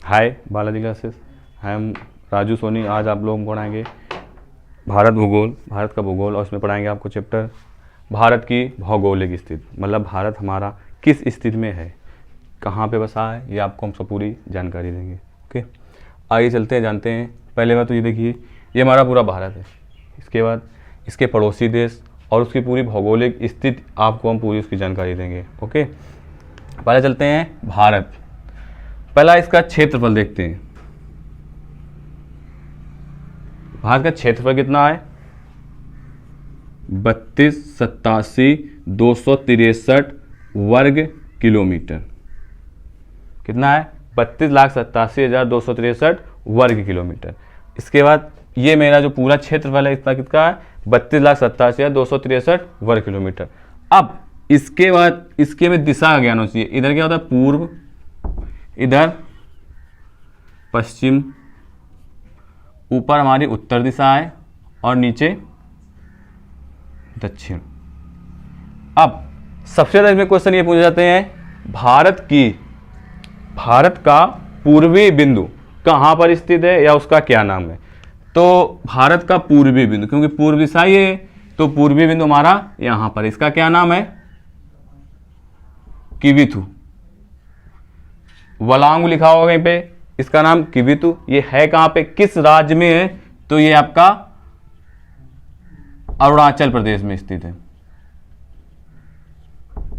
हाय Balaji classes, हम राजू सोनी। आज आप लोगों को पढ़ाएंगे भारत भूगोल, भारत का भूगोल, और इसमें पढ़ाएंगे आपको चैप्टर भारत की भौगोलिक स्थिति, मतलब भारत हमारा किस स्थिति में है, कहाँ पे बसा है, ये आपको हम सब पूरी जानकारी देंगे। ओके, आगे चलते हैं, जानते हैं। पहले बात तो ये देखिए, ये हमारा पूरा भारत है। इसके बाद इसके पड़ोसी देश और उसकी पूरी भौगोलिक स्थिति आपको हम पूरी उसकी जानकारी देंगे। ओके, पहले चलते हैं भारत। पहला इसका क्षेत्रफल देखते हैं। भारत का क्षेत्रफल कितना है? 32,87,263 वर्ग किलोमीटर। कितना है? 32,87,263 वर्ग किलोमीटर। इसके बाद ये मेरा जो पूरा क्षेत्रफल है इतना कितना है? 32,87,263 वर्ग किलोमीटर। अब इसके बाद इसके में दिशा का ज्ञान होना चाहिए। इधर क्या होता है? पूर्व, इधर पश्चिम, ऊपर हमारी उत्तर दिशा है और नीचे दक्षिण। अब सबसे ज्यादा इसमें क्वेश्चन ये पूछे जाते हैं, भारत का पूर्वी बिंदु कहां पर स्थित है या उसका क्या नाम है? तो भारत का पूर्वी बिंदु, क्योंकि पूर्व दिशा ये है, तो पूर्वी बिंदु हमारा यहां पर, इसका क्या नाम है? किविथु। वलांगु लिखा होगा कहीं पे, इसका नाम किविथु। ये है कहां पे, किस राज्य में है? तो ये आपका अरुणाचल प्रदेश में स्थित है।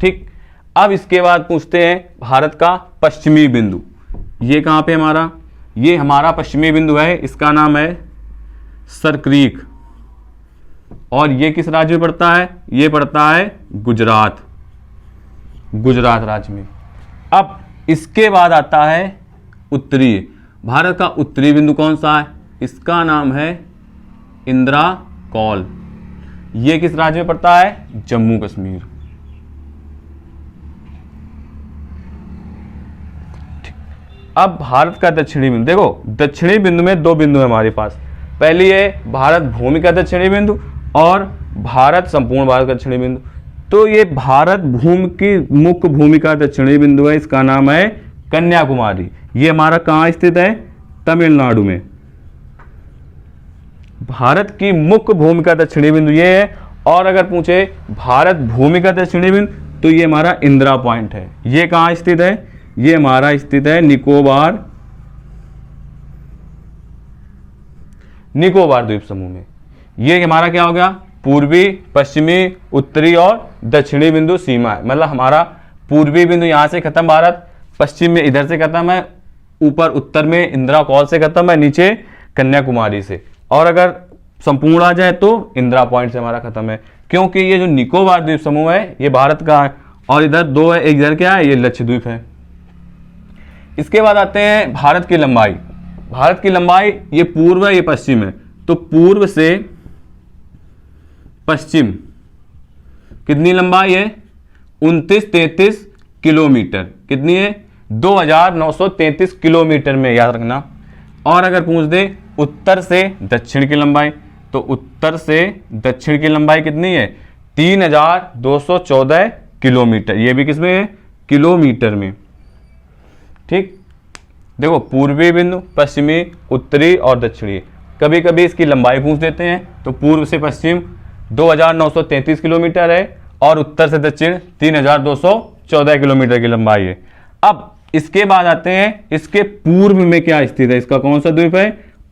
ठीक, अब इसके बाद पूछते हैं भारत का पश्चिमी बिंदु। ये कहां पे हमारा? ये हमारा पश्चिमी बिंदु है, इसका नाम है सरक्रीक। और ये किस राज्य में पड़ता है? ये पड़ता है गुजरात राज्य में। अब इसके बाद आता है उत्तरी। भारत का उत्तरी बिंदु कौन सा है? इसका नाम है इंदिरा कौल। ये किस राज्य में पड़ता है? जम्मू कश्मीर। अब भारत का दक्षिणी बिंदु देखो, दक्षिणी बिंदु में दो बिंदु है हमारे पास। पहली है भारत भूमि का दक्षिणी बिंदु और भारत संपूर्ण भारत का दक्षिणी बिंदु। तो ये भारत भूमि की मुख्य भूमि का दक्षिणी बिंदु है, इसका नाम है कन्याकुमारी। ये हमारा कहाँ स्थित है? तमिलनाडु में। भारत की मुख्य भूमि का दक्षिणी बिंदु ये है। और अगर पूछे भारत भूमि का दक्षिणी बिंदु, तो ये हमारा इंदिरा पॉइंट है। ये कहाँ स्थित है? ये हमारा स्थित है निकोबार द्वीप समूह में। ये हमारा क्या हो गया? पूर्वी, पश्चिमी, उत्तरी और दक्षिणी बिंदु सीमा है। मतलब हमारा पूर्वी बिंदु यहां से खत्म, भारत पश्चिम में इधर से खत्म है, ऊपर उत्तर में इंदिरा कौल से खत्म है, नीचे कन्याकुमारी से। और अगर संपूर्ण आ जाए तो इंदिरा पॉइंट से हमारा खत्म है, क्योंकि ये जो निकोबार द्वीप समूह है ये भारत का है। और इधर दो है, एक इधर क्या है? ये लक्षद्वीप है। इसके बाद आते हैं भारत की लंबाई। भारत की लंबाई ये पूर्व है, ये पश्चिम है। तो पूर्व से पश्चिम कितनी लंबाई है? 2933 किलोमीटर। कितनी है? 2933 किलोमीटर में, याद रखना। और अगर पूछ दे उत्तर से दक्षिण की लंबाई, तो उत्तर से दक्षिण की लंबाई कितनी है? 3214 किलोमीटर। ये भी किसमें है? किलोमीटर में। ठीक, देखो पूर्वी बिंदु, पश्चिमी, उत्तरी और दक्षिणी। कभी कभी इसकी लंबाई पूछ देते हैं, तो पूर्व से पश्चिम 2933 किलोमीटर है और उत्तर से दक्षिण 3214 किलोमीटर की लंबाई है। अब इसके बाद आते हैं इसके पूर्व में क्या स्थित है? इसका कौन सा द्वीप है?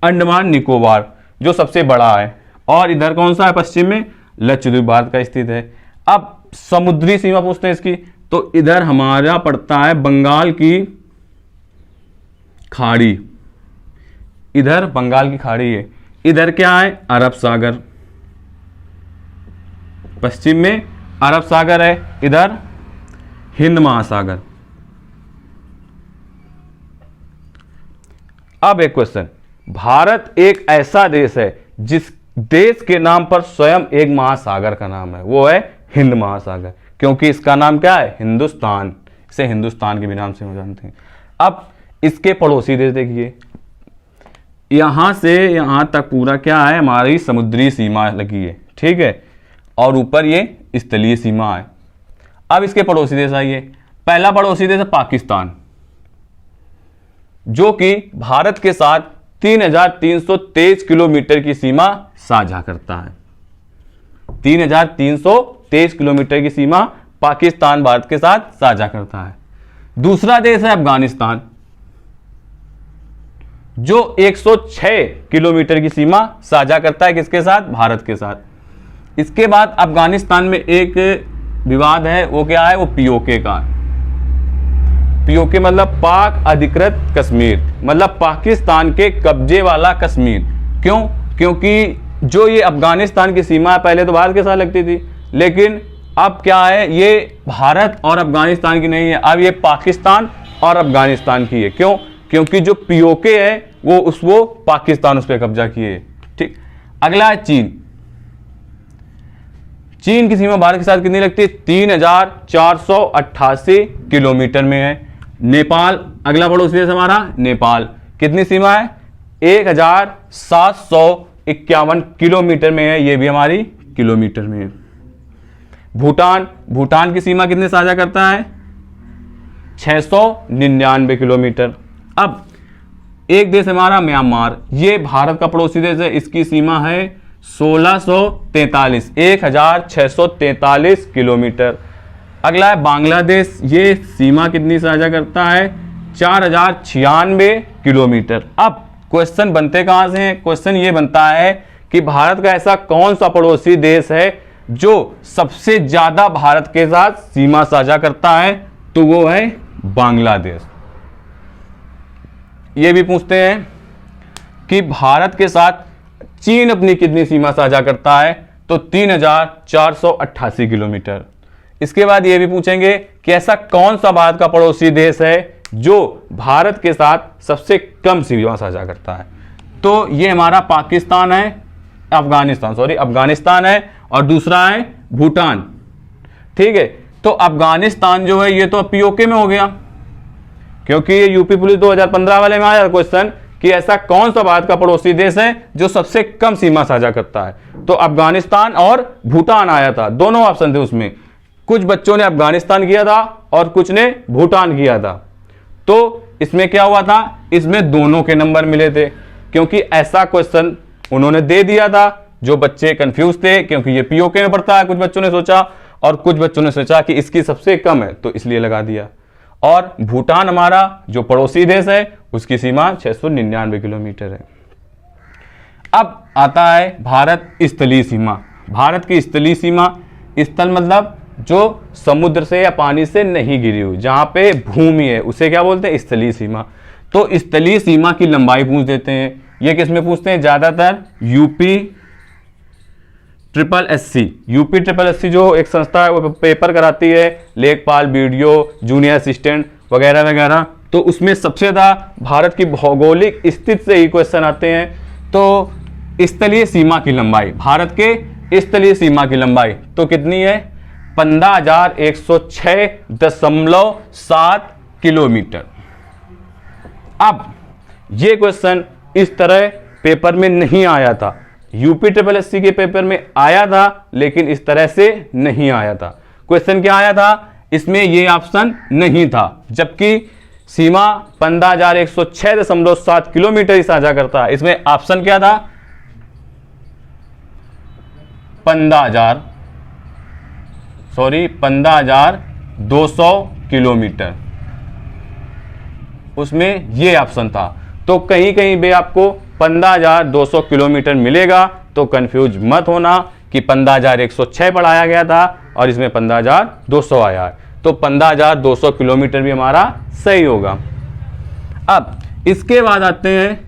अंडमान निकोबार, जो सबसे बड़ा है। और इधर कौन सा है? पश्चिम में लक्षद्वीप भारत का स्थित है। अब समुद्री सीमा पूछते हैं इसकी, तो इधर हमारा पड़ता है बंगाल की खाड़ी। इधर बंगाल की खाड़ी है। इधर क्या है? अरब सागर। पश्चिम में अरब सागर है, इधर हिंद महासागर। अब एक क्वेश्चन, भारत एक ऐसा देश है जिस देश के नाम पर स्वयं एक महासागर का नाम है, वो है हिंद महासागर, क्योंकि इसका नाम क्या है? हिंदुस्तान। इसे हिंदुस्तान के भी नाम से हम जानते हैं। अब इसके पड़ोसी देश देखिए, यहां से यहां तक पूरा क्या है? हमारी समुद्री सीमा लगी है। ठीक है, और ऊपर ये स्थलीय सीमा है। अब इसके पड़ोसी देश आइए। पहला पड़ोसी देश है पाकिस्तान। जो कि भारत के साथ 3,323 किलोमीटर की सीमा साझा करता है। 3,323 किलोमीटर की सीमा पाकिस्तान भारत के साथ साझा करता है। दूसरा देश है अफगानिस्तान, जो 106 किलोमीटर की सीमा साझा करता है किसके साथ? भारत के साथ। इसके बाद अफगानिस्तान में एक विवाद है, वो क्या है? वो पीओके का। पीओके मतलब पाक अधिकृत कश्मीर, मतलब पाकिस्तान के कब्जे वाला कश्मीर। क्यों? क्योंकि जो ये अफगानिस्तान की सीमा पहले तो भारत के साथ लगती थी, लेकिन अब क्या है, ये भारत और अफगानिस्तान की नहीं है, अब ये पाकिस्तान और अफगानिस्तान की है। क्यों? क्योंकि जो पीओके है वो पाकिस्तान उस पर कब्जा किए। ठीक, अगला है चीन। चीन की सीमा भारत के साथ कितनी लगती है? 3,488 किलोमीटर में है। नेपाल अगला पड़ोसी देश हमारा, नेपाल कितनी सीमा है? 1,751 किलोमीटर में है, ये भी हमारी किलोमीटर में है। भूटान, भूटान की सीमा कितने साझा करता है? 699 किलोमीटर। अब एक देश हमारा म्यांमार, ये भारत का पड़ोसी देश है, इसकी सीमा है 1643 किलोमीटर। अगला है बांग्लादेश, ये सीमा कितनी साझा करता है? 4,096 किलोमीटर। अब क्वेश्चन बनते कहां से हैं? क्वेश्चन ये बनता है कि भारत का ऐसा कौन सा पड़ोसी देश है जो सबसे ज्यादा भारत के साथ सीमा साझा करता है? तो वो है बांग्लादेश। ये भी पूछते हैं कि भारत के साथ चीन अपनी कितनी सीमा साझा करता है? तो 3,488 किलोमीटर। इसके बाद ये भी पूछेंगे कि ऐसा कौन सा भारत का पड़ोसी देश है जो भारत के साथ सबसे कम सीमा साझा करता है? तो ये हमारा पाकिस्तान है, अफगानिस्तान है, और दूसरा है भूटान। ठीक है, तो अफगानिस्तान जो है ये तो पीओके में हो गया, क्योंकि ये यूपी पुलिस 2015 वाले में आया क्वेश्चन कि ऐसा कौन सा भारत का पड़ोसी देश है जो सबसे कम सीमा साझा करता है। तो अफगानिस्तान और भूटान आया था, दोनों ऑप्शन थे उसमें। कुछ बच्चों ने अफगानिस्तान किया था और कुछ ने भूटान किया था। तो इसमें क्या हुआ था? इसमें दोनों के नंबर मिले थे, क्योंकि ऐसा क्वेश्चन उन्होंने दे दिया था। जो बच्चे कंफ्यूज थे, क्योंकि ये पीओके में पड़ता है, कुछ बच्चों ने सोचा, और कुछ बच्चों ने सोचा कि इसकी सबसे कम है, तो इसलिए लगा दिया। और भूटान हमारा जो पड़ोसी देश है, उसकी सीमा 699 किलोमीटर है। अब आता है भारत स्थलीय सीमा। भारत की स्थलीय सीमा, स्थल मतलब जो समुद्र से या पानी से नहीं गिरी हुई, जहां पे भूमि है, उसे क्या बोलते हैं? स्थलीय सीमा। तो स्थलीय सीमा की लंबाई पूछ देते हैं। ये किसमें पूछते हैं? ज्यादातर यूपी ट्रिपल एस सी जो एक संस्था है, वो पेपर कराती है, लेखपाल, वीडियो, जूनियर असिस्टेंट वगैरह वगैरह। तो उसमें सबसे ज्यादा भारत की भौगोलिक स्थिति से ही क्वेश्चन आते हैं। तो स्थलीय सीमा की लंबाई, भारत के स्थलीय सीमा की लंबाई तो कितनी है? 15,106.7 किलोमीटर। अब ये क्वेश्चन इस तरह पेपर में नहीं आया था, यूपी ट्रिपल एस सी के पेपर में आया था, लेकिन इस तरह से नहीं आया था। क्वेश्चन क्या आया था? इसमें ये ऑप्शन नहीं था, जबकि सीमा 15,106.7 किलोमीटर ही साझा करता है। इसमें ऑप्शन क्या था? 15,200 किलोमीटर, उसमें ये ऑप्शन था। तो कहीं कहीं भी आपको 15,200 किलोमीटर मिलेगा, तो कंफ्यूज मत होना कि 15,106 पढ़ाया गया था और इसमें 15,200 आया है। तो 15,200 किलोमीटर भी हमारा सही होगा। अब इसके बाद आते हैं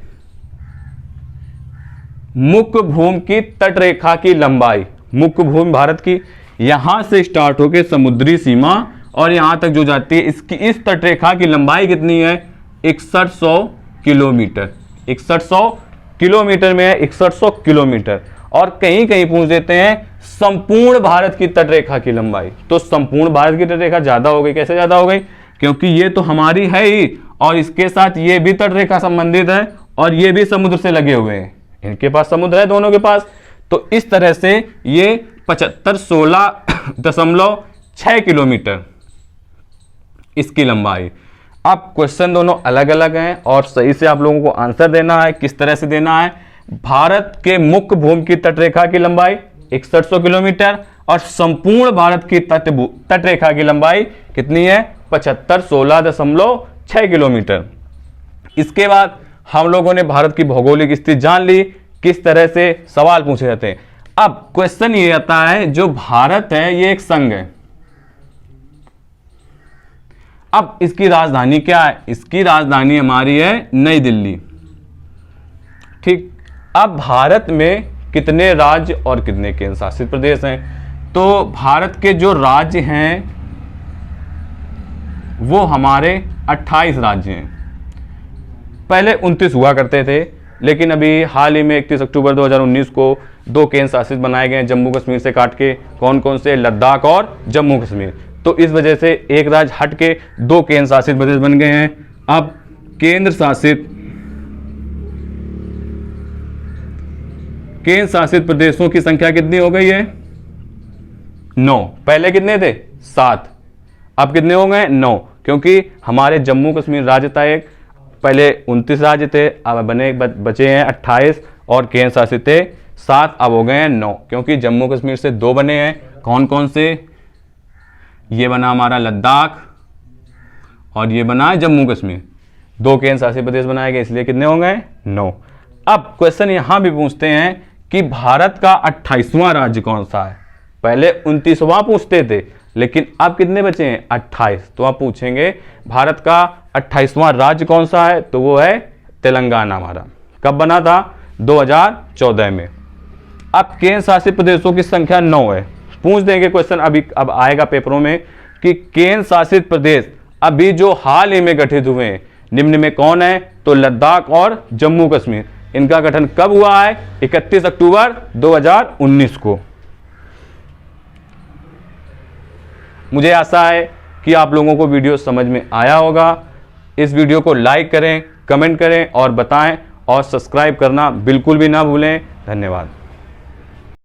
मुख्य भूमि की तटरेखा की लंबाई। मुख्य भूमि भारत की यहां से स्टार्ट होकर समुद्री सीमा और यहां तक जो जाती है, इसकी इस तटरेखा की लंबाई कितनी है? 6100 किलोमीटर। 6100 किलोमीटर में है, 6100 किलोमीटर। और कहीं कहीं पूछ देते हैं संपूर्ण भारत की तटरेखा की लंबाई। तो संपूर्ण भारत की तटरेखा ज्यादा हो गई। कैसे ज्यादा हो गई? क्योंकि ये तो हमारी है ही, और इसके साथ ये भी तटरेखा संबंधित है, और ये भी समुद्र से लगे हुए हैं, इनके पास समुद्र है दोनों के पास। तो इस तरह से ये 7516.6 किलोमीटर इसकी लंबाई। अब क्वेश्चन दोनों अलग अलग हैं और सही से आप लोगों को आंसर देना है। किस तरह से देना है? भारत के मुख्य भूमि की तटरेखा की लंबाई 6100 किलोमीटर और संपूर्ण भारत की तटरेखा की लंबाई कितनी है? 7516.6 किलोमीटर। इसके बाद हम लोगों ने भारत की भौगोलिक स्थिति जान ली। किस तरह से सवाल पूछे जाते हैं। अब क्वेश्चन ये आता है, जो भारत है ये एक संघ है। अब इसकी राजधानी क्या है? इसकी राजधानी हमारी है नई दिल्ली। ठीक। अब भारत में कितने राज्य और कितने केंद्र शासित प्रदेश हैं? तो भारत के जो राज्य हैं वो हमारे 28 राज्य हैं। पहले 29 हुआ करते थे, लेकिन अभी हाल ही में 31 अक्टूबर 2019 को 2 केंद्र शासित बनाए गए, जम्मू कश्मीर से काट के। कौन कौन से? लद्दाख और जम्मू कश्मीर। तो इस वजह से एक राज्य हट के 2 केंद्र शासित प्रदेश बन गए हैं। अब केंद्र शासित प्रदेशों की संख्या कितनी हो गई है? 9। पहले कितने थे? 7। अब कितने हो गए? 9। क्योंकि हमारे जम्मू कश्मीर राज्य था एक, पहले 29 राज्य थे, अब बचे हैं 28 और केंद्र शासित थे 7, अब हो गए हैं 9। क्योंकि जम्मू कश्मीर से 2 बने हैं। कौन कौन से? ये बना हमारा लद्दाख और ये बना है जम्मू कश्मीर। 2 केंद्र शासित प्रदेश बनाए गए, इसलिए कितने हो गए? 9। अब क्वेश्चन यहां भी पूछते हैं कि भारत का 28वां राज्य कौन सा है? पहले 29वां पूछते थे, लेकिन अब कितने बचे हैं? 28। तो आप पूछेंगे भारत का 28वां राज्य कौन सा है? तो वो है तेलंगाना हमारा। कब बना था? 2014 में। अब केंद्र शासित प्रदेशों की संख्या 9 है। पूछ देंगे क्वेश्चन, अब आएगा पेपरों में कि केंद्र शासित प्रदेश अभी जो हाल ही में गठित हुए हैं निम्न में कौन है? तो लद्दाख और जम्मू कश्मीर। इनका गठन कब हुआ है? 31 अक्टूबर 2019 को। मुझे आशा है कि आप लोगों को वीडियो समझ में आया होगा। इस वीडियो को लाइक करें, कमेंट करें और बताएं, और सब्सक्राइब करना बिल्कुल भी ना भूलें। धन्यवाद।